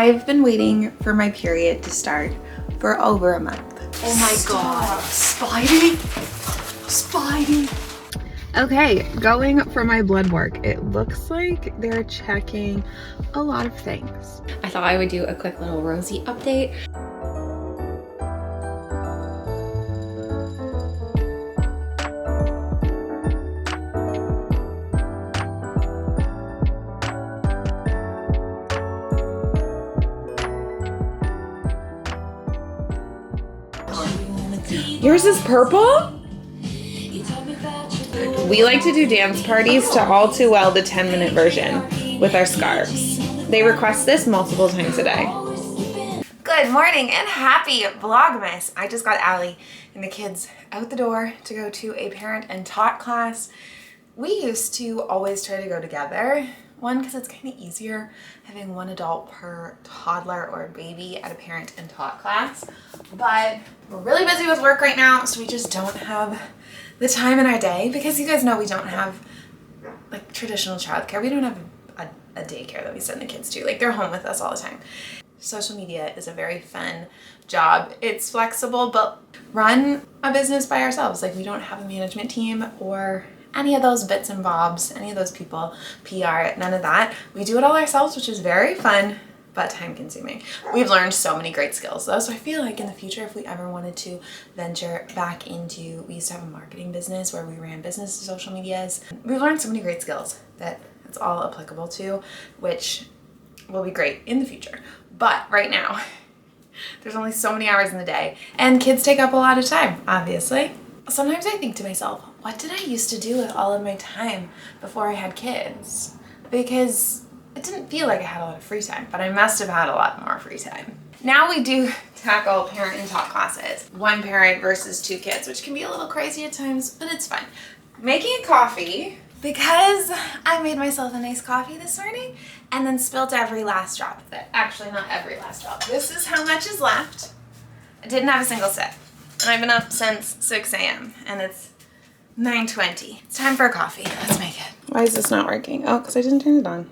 I've been waiting for my period to start for over a month. Oh my god. Spidey? Spidey. Okay, going for my blood work. It looks like they're checking a lot of things. I thought I would do a quick little Rosie update. Yours is purple? We like to do dance parties to All Too Well, the 10-minute version with our scarves. They request this multiple times a day. Good morning and happy vlogmas. I just got Allie and the kids out the door to go to a parent and taught class. We used to always try to go together. One, because it's kind of easier having one adult per toddler or baby at a parent and taught class. But we're really busy with work right now, so we just don't have the time in our day, because you guys know we don't have like traditional childcare. We don't have a daycare that we send the kids to. Like, they're home with us all the time. Social media is a very fun job. It's flexible, but run a business by ourselves. Like, we don't have a management team or any of those bits and bobs, any of those people, PR, none of that. We do it all ourselves, which is very fun, but time consuming. We've learned so many great skills though, so I feel like in the future, if we ever wanted to venture back into, we used to have a marketing business where we ran business to social medias. We've learned so many great skills that it's all applicable to, which will be great in the future. But right now, there's only so many hours in the day, and kids take up a lot of time, obviously. Sometimes I think to myself, what did I used to do with all of my time before I had kids? Because it didn't feel like I had a lot of free time, but I must have had a lot more free time. Now we do tackle parent and taught classes. One parent versus two kids, which can be a little crazy at times, but it's fun. Making a coffee, because I made myself a nice coffee this morning and then spilled every last drop of it. Actually, not every last drop. This is how much is left. I didn't have a single sip. And I've been up since 6 a.m. and it's 9:20. It's time for a coffee. Let's make it. Why is this not working? Oh, because I didn't turn it on.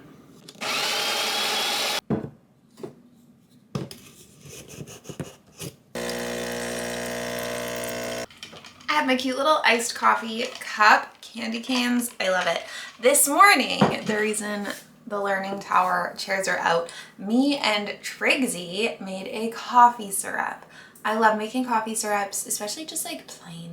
I have my cute little iced coffee cup, candy canes. I love it. This morning, the reason the Learning Tower chairs are out, me and Trixie made a coffee syrup. I love making coffee syrups, especially just like plain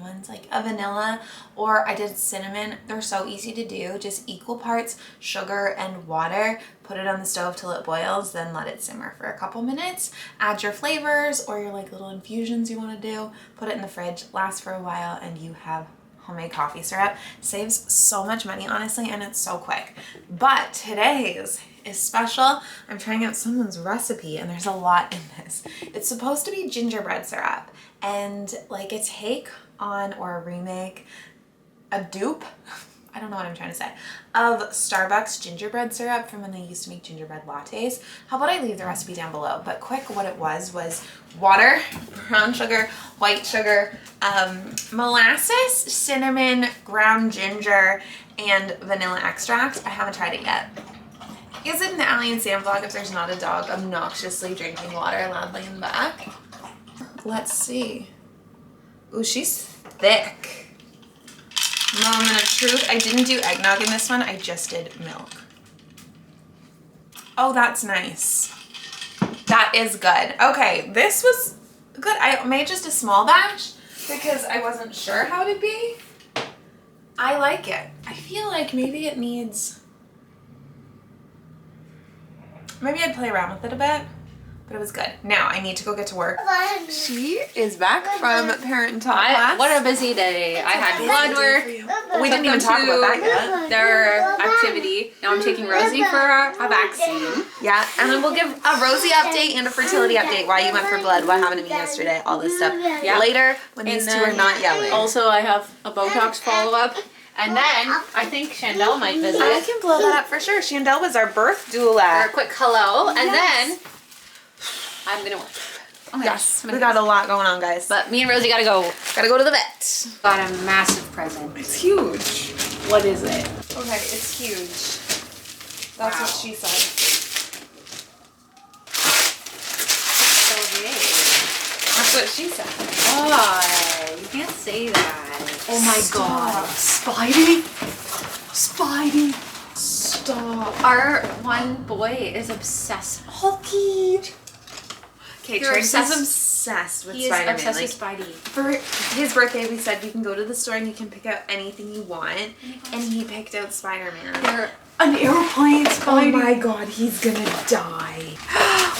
ones, like a vanilla, or I did cinnamon. They're so easy to do. Just equal parts sugar and water. Put it on the stove till it boils, then let it simmer for a couple minutes. Add your flavors or your like little infusions you want to do. Put it in the fridge, lasts for a while, and you have homemade coffee syrup. Saves so much money, honestly, and it's so quick. But today's is special. I'm trying out someone's recipe and there's a lot in this. It's supposed to be gingerbread syrup and like a take on or a remake, a dupe, I don't know what I'm trying to say, of Starbucks gingerbread syrup from when they used to make gingerbread lattes. How about I leave the recipe down below? But quick, what it was water, brown sugar, white sugar, molasses, cinnamon, ground ginger, and vanilla extract. I haven't tried it yet. Is it in the Allie and Sam vlog if there's not a dog obnoxiously drinking water loudly in the back? Let's see. Ooh, she's thick. Moment of truth. I didn't do eggnog in this one. I just did milk. Oh, that's nice. That is good. Okay, this was good. I made just a small batch because I wasn't sure how it'd be. I like it. I feel like maybe it needs... Maybe I'd play around with it a bit, but it was good. Now I need to go get to work. She is back from parent and taught class. What a busy day. I had blood work. We didn't even talk about that yet. Their activity. Now I'm taking Rosie for a vaccine. Yeah, and then we'll give a Rosie update and a fertility update. Why you went for blood, what happened to me yesterday, all this stuff. Yeah. Later, when these two are not yelling. Also, I have a Botox follow-up. And then I think Chandel might visit. I can blow that up for sure. Chandel was our birth doula. For a quick hello. And then I'm going to work. Oh yes, we got a lot going on, guys. But me and Rosie gotta go. Gotta go to the vet. Got a massive present. It's huge. What is it? Okay, it's huge. That's what she said. That's what she said. Oh, you can't say that. Oh my god. Spidey? Spidey. Stop. Our one boy is obsessed. Hulky. Okay, You're Triggs is obsessed. obsessed with He is Spider-Man. obsessed Like, with Spidey. for his birthday, we said you can go to the store and you can pick out anything you want. And he picked out Spider-Man. They're an airplane, Spidey. Oh my god, he's gonna die.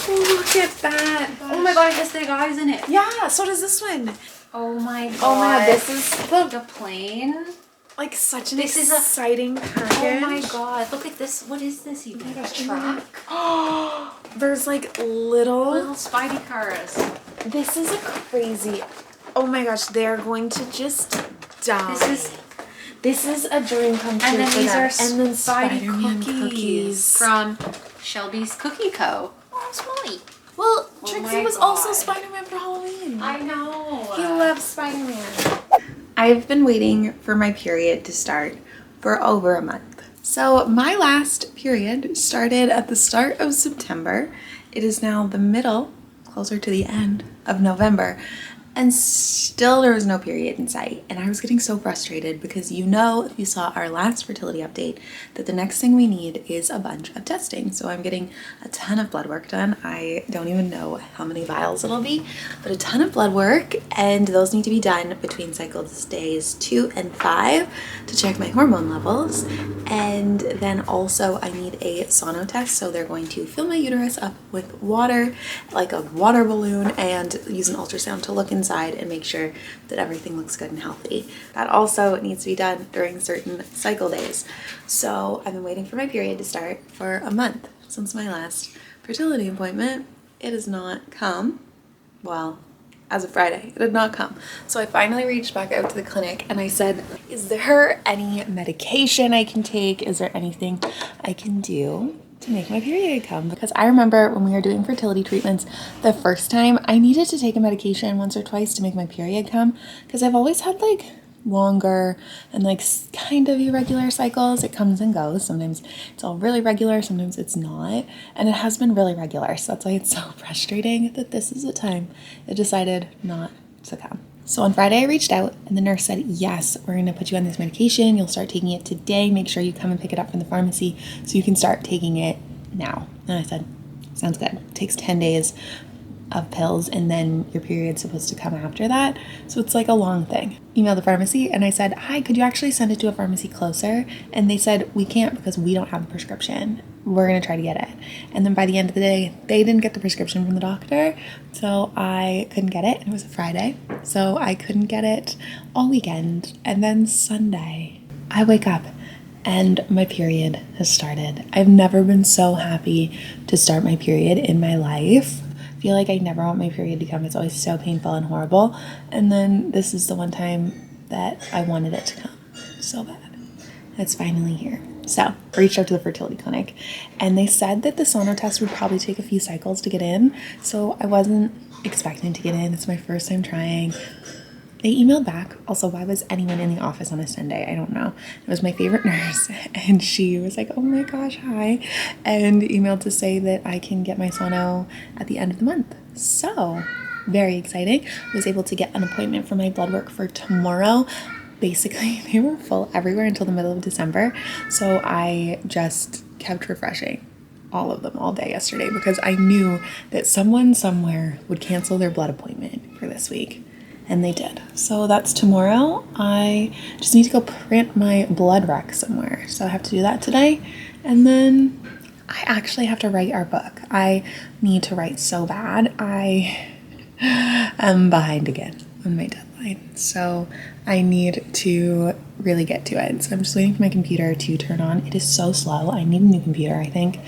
Look at that. Oh my god, it has the guys in it. Yeah, so does this one. Oh my god. Oh my god, this is the plane. like such an This is a- exciting package. Oh my god, look at this. What is this even? Oh my gosh, a track? Oh, there's like little Spidey cars. This is a crazy. Oh my gosh, they're going to just die. This is a dream come true. And then for these them. are and then Spidey Spider-Man cookies from Shelby's Cookie Co. Oh, Smalley. Well, Oh Trixie my was also God. Spider-Man for Halloween. I know. He loves Spider-Man. I've been waiting for my period to start for over a month. So my last period started at the start of September. It is now the middle, closer to the end of November. And still there was no period in sight. And I was getting so frustrated because you know, if you saw our last fertility update, that the next thing we need is a bunch of testing. So I'm getting a ton of blood work done. I don't even know how many vials it'll be, but a ton of blood work. And those need to be done between cycle days 2 and 5 to check my hormone levels. And then also I need a sono test. So they're going to fill my uterus up with water, like a water balloon, and use an ultrasound to look inside and make sure that everything looks good and healthy. That also needs to be done during certain cycle days. So I've been waiting for my period to start for a month since my last fertility appointment. It has not come. Well, as of Friday, it had not come. So I finally reached back out to the clinic and I said, is there any medication I can take? Is there anything I can do to make my period come? Because I remember when we were doing fertility treatments the first time, I needed to take a medication once or twice to make my period come because I've always had like longer and like kind of irregular cycles. It comes and goes. Sometimes it's all really regular, sometimes it's not, and it has been really regular. So that's why it's so frustrating that this is the time it decided not to come. So on Friday I reached out and the nurse said, yes, we're going to put you on this medication. You'll start taking it today. Make sure you come and pick it up from the pharmacy so you can start taking it now. And I said, sounds good. It takes 10 days of pills and then your period's supposed to come after that. So it's like a long thing. Emailed the pharmacy and I said, hi, could you actually send it to a pharmacy closer? And they said, we can't because we don't have a prescription. We're going to try to get it. And then by the end of the day, they didn't get the prescription from the doctor. So I couldn't get it. It was a Friday. So I couldn't get it all weekend. And then Sunday, I wake up and my period has started. I've never been so happy to start my period in my life. I feel like I never want my period to come. It's always so painful and horrible. And then this is the one time that I wanted it to come so bad. It's finally here. So I reached out to the fertility clinic and they said that the sono test would probably take a few cycles to get in. So I wasn't expecting to get in. It's my first time trying. They emailed back. Also, why was anyone in the office on a Sunday? I don't know. It was my favorite nurse and she was like, oh my gosh, hi. And emailed to say that I can get my sono at the end of the month. So very exciting. I was able to get an appointment for my blood work for tomorrow. Basically, they were full everywhere until the middle of December. So I just kept refreshing all of them all day yesterday because I knew that someone somewhere would cancel their blood appointment for this week. And they did. So that's tomorrow. I just need to go print my blood rec somewhere. So I have to do that today. And then I actually have to write our book. I need to write so bad. I am behind again on my deadline. So I need to really get to it. So I'm just waiting for my computer to turn on. It is so slow. I need a new computer, I think.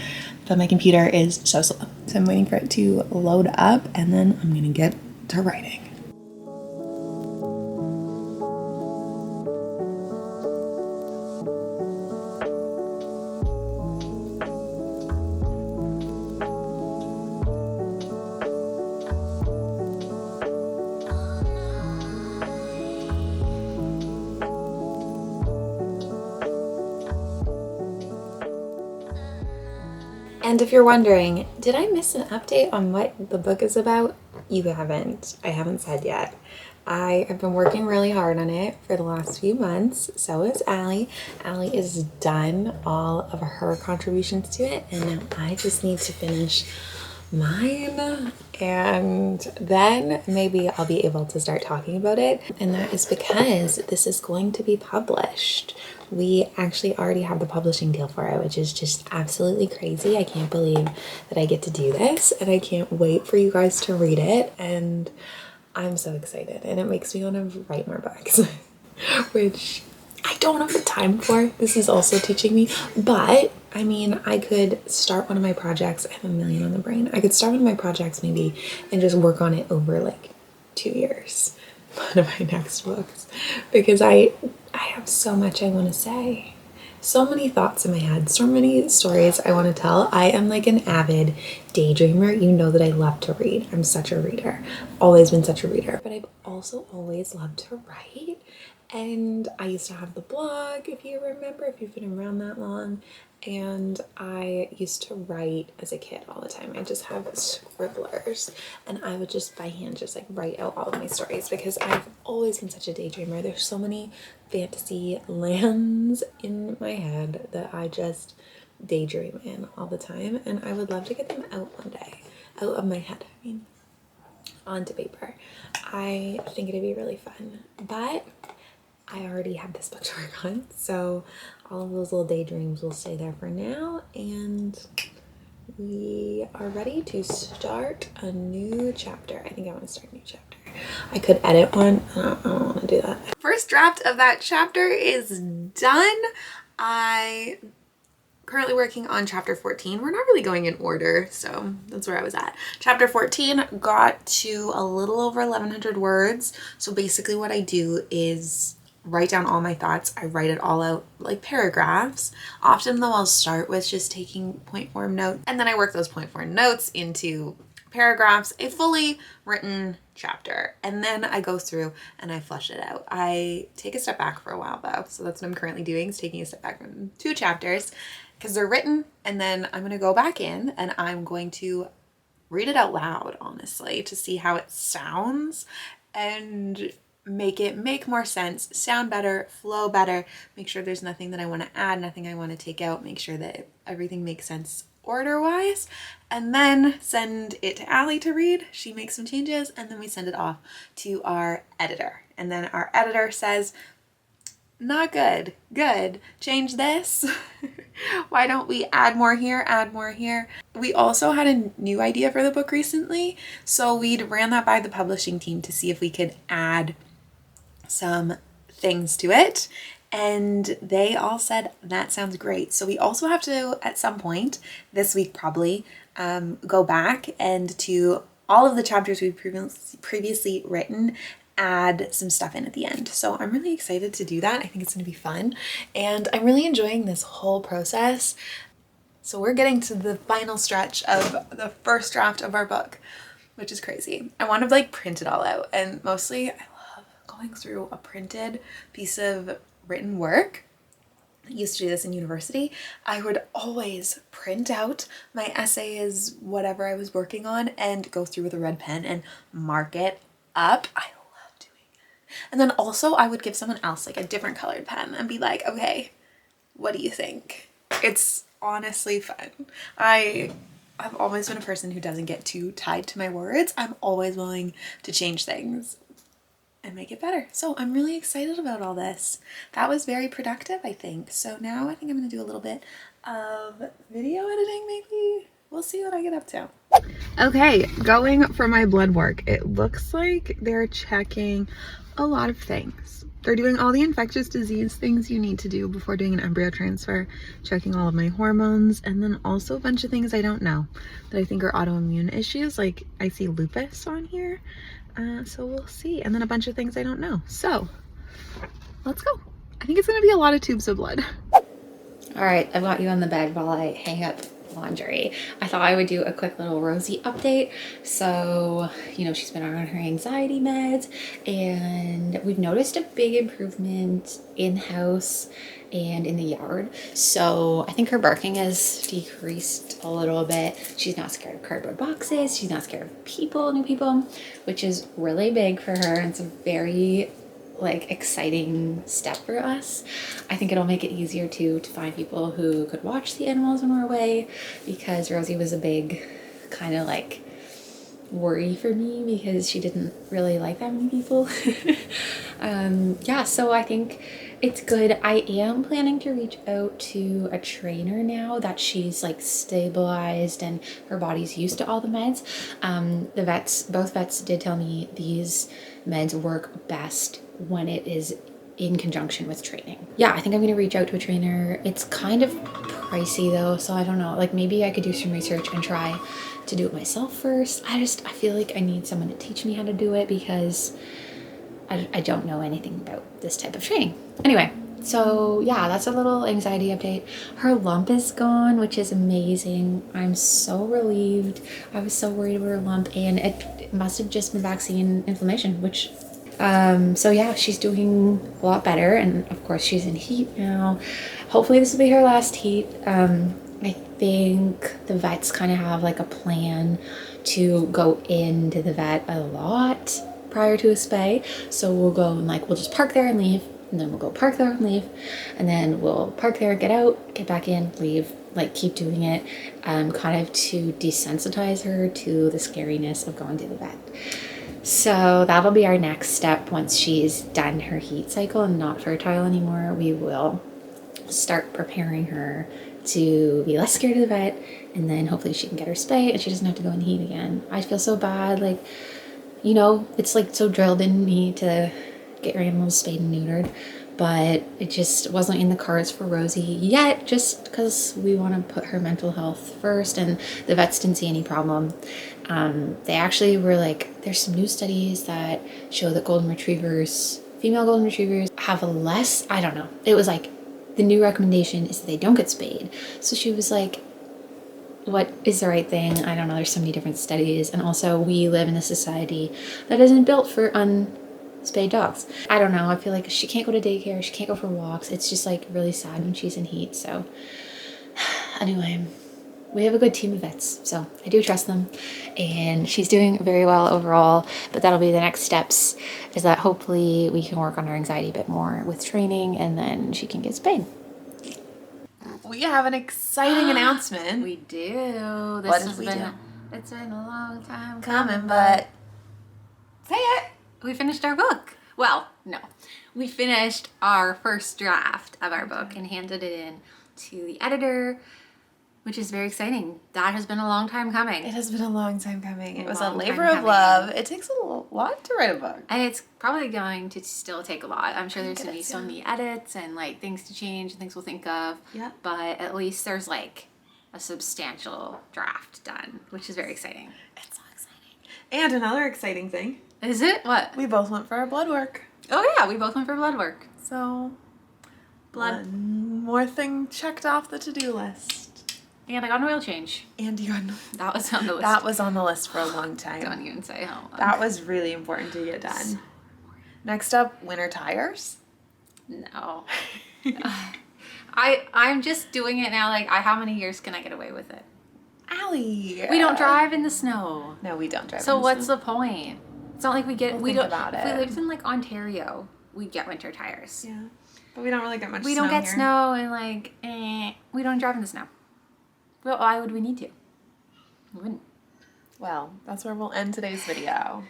But my computer is so slow. So I'm waiting for it to load up and then I'm going to get to writing. And if you're wondering, did I miss an update on what the book is about? You haven't. I haven't said yet. I have been working really hard on it for the last few months. So is Allie. Allie is done all of her contributions to it, and now I just need to finish mine, and then maybe I'll be able to start talking about it. And that is because this is going to be published. We actually already have the publishing deal for it, which is just absolutely crazy. I can't believe that I get to do this, and I can't wait for you guys to read it. And I'm so excited, and it makes me want to write more books, which I don't have the time for. This is also teaching me, but I mean, I could start one of my projects. I have a million on the brain. I could start one of my projects maybe and just work on it over like 2 years. One of my next books, because I have so much I want to say. So many thoughts in my head, so many stories I want to tell. I am like an avid daydreamer. You know that I love to read. I'm such a reader. Always been such a reader. But I've also always loved to write. And I used to have the blog, if you remember, if you've been around that long. And I used to write as a kid all the time. I just have scribblers, and I would just by hand just like write out all of my stories, because I've always been such a daydreamer. There's so many fantasy lands in my head that I just daydream in all the time, and I would love to get them out one day, out of my head, I mean, onto paper. I think it'd be really fun, but I already have this book to work on, so all of those little daydreams will stay there for now, and we are ready to start a new chapter. I think I want to start a new chapter. I could edit one. I don't want to do that. First draft of that chapter is done. I currently working on chapter 14. We're not really going in order, so that's where I was at. Chapter 14 got to a little over 1,100 words. So basically what I do is write down all my thoughts. I write it all out like paragraphs. Often though, I'll start with just taking point form notes, and then I work those point form notes into paragraphs, a fully written chapter, and then I go through and I flush it out. I take a step back for a while though, so that's what I'm currently doing, is taking a step back from 2 chapters, because they're written, and then I'm going to go back in and I'm going to read it out loud, honestly, to see how it sounds and make it make more sense, sound better, flow better, make sure there's nothing that I want to add, nothing I want to take out, make sure that everything makes sense order-wise, and then send it to Allie to read. She makes some changes, and then we send it off to our editor, and then our editor says, not good, good, change this. Why don't we add more here, add more here? We also had a new idea for the book recently, so we ran that by the publishing team to see if we could add some things to it, and they all said that sounds great. So we also have to, at some point this week probably, go back and to all of the chapters we've previously written, add some stuff in at the end. So I'm really excited to do that. I think it's going to be fun, and I'm really enjoying this whole process. So we're getting to the final stretch of the first draft of our book, which is crazy. I want to like print it all out, and mostly I love going through a printed piece of written work. I used to do this in university. I would always print out my essays, whatever I was working on, and go through with a red pen and mark it up. I love doing it. And then also I would give someone else like a different colored pen and be like, okay, what do you think? It's honestly fun. I've always been a person who doesn't get too tied to my words. I'm always willing to change things and make it better. So I'm really excited about all this. That was very productive, I think. So now I think I'm going to do a little bit of video editing, maybe. We'll see what I get up to. Okay, going for my blood work. It looks like they're checking a lot of things. They're doing all the infectious disease things you need to do before doing an embryo transfer, checking all of my hormones, and then also a bunch of things I don't know that I think are autoimmune issues. Like I see lupus on here. So we'll see. And then a bunch of things I don't know. So let's go. I think it's going to be a lot of tubes of blood. All right, I've got you on the bed while I hang up laundry. I thought I would do a quick little Rosie update. So, you know, she's been on her anxiety meds and we've noticed a big improvement in-house and in the yard. So I think her barking has decreased a little bit. She's not scared of cardboard boxes. She's not scared of people, new people, which is really big for her. And it's a very like exciting step for us. I think it'll make it easier to find people who could watch the animals when we're away, because Rosie was a big kind of like worry for me because she didn't really like that many people. Yeah, so I think it's good. I am planning to reach out to a trainer now that she's like stabilized and her body's used to all the meds. Both vets did tell me these meds work best when it is in conjunction with training. Yeah, I think I'm gonna reach out to a trainer. It's kind of pricey though, so I don't know, like maybe I could do some research and try to do it myself first. I feel like I need someone to teach me how to do it because I don't know anything about this type of training. Anyway, so yeah, that's a little anxiety update. Her lump is gone, which is amazing. I'm so relieved. I was so worried about her lump, and it must have just been vaccine inflammation, which so yeah, she's doing a lot better, and of course she's in heat now. Hopefully this will be her last heat. I think the vets kind of have like a plan to go into the vet a lot prior to a spay. So we'll go and like, we'll just park there and leave, and then we'll go park there and leave, and then we'll park there, get out, get back in, leave, like keep doing it, kind of to desensitize her to the scariness of going to the vet. So that'll be our next step. Once she's done her heat cycle and not fertile anymore, we will start preparing her to be less scared of the vet, and then hopefully she can get her spay and she doesn't have to go in heat again. I feel so bad, like, you know, it's like so drilled in me to get your animals spayed and neutered, but it just wasn't in the cards for Rosie yet, just because we want to put her mental health first, and the vets didn't see any problem. They actually were like, there's some new studies that show that golden retrievers, female golden retrievers, have a less, I don't know, it was like, the new recommendation is that they don't get spayed. So she was like, what is the right thing? I don't know, there's so many different studies, and also we live in a society that isn't built for unspayed dogs. I don't know, I feel like she can't go to daycare, she can't go for walks. It's just like really sad when she's in heat. So anyway, we have a good team of vets, so I do trust them, and she's doing very well overall. But that'll be the next steps, is that hopefully we can work on her anxiety a bit more with training, and then she can get spayed. We have an exciting announcement. We do. What did we do? It's been a long time Coming, but say it. we finished our book. Well, no, we finished our first draft of our book and handed it in to the editor, which is very exciting. That has been a long time coming. It has been a long time coming. It was a long time labor of coming. love. It takes a lot to write a book. And it's probably going to still take a lot. I'm sure there's going to be Goodness, so yeah. many edits and like things to change and things we'll think of. Yeah. But at least there's like a substantial draft done, which is very exciting. It's so exciting. And another exciting thing, Is it? What? we both went for our blood work. Oh yeah, we both went for blood work. So, Blood. one more thing checked off the to-do list. And I got an oil change. And you got That was on the list. that was on the list for a long time. Don't even say how long. That was really important to get done. Next up, winter tires. No. I'm just doing it now. Like, how many years can I get away with it? Allie. We don't drive in the snow. No, we don't drive. So in the what's snow. the point? It's not like we get. We'll we think don't. about If we it. lived in like Ontario, we'd get winter tires. Yeah, but we don't really get much. We snow don't get here. snow, and like, we don't drive in the snow. Well, why would we need to? We wouldn't. Well, that's where we'll end today's video.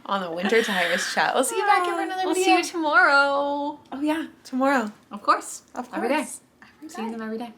On the winter tires chat. We'll see you back here for another We'll video. see you tomorrow. Oh yeah, tomorrow. Of course. Of course. Every day. Every Seeing them every day.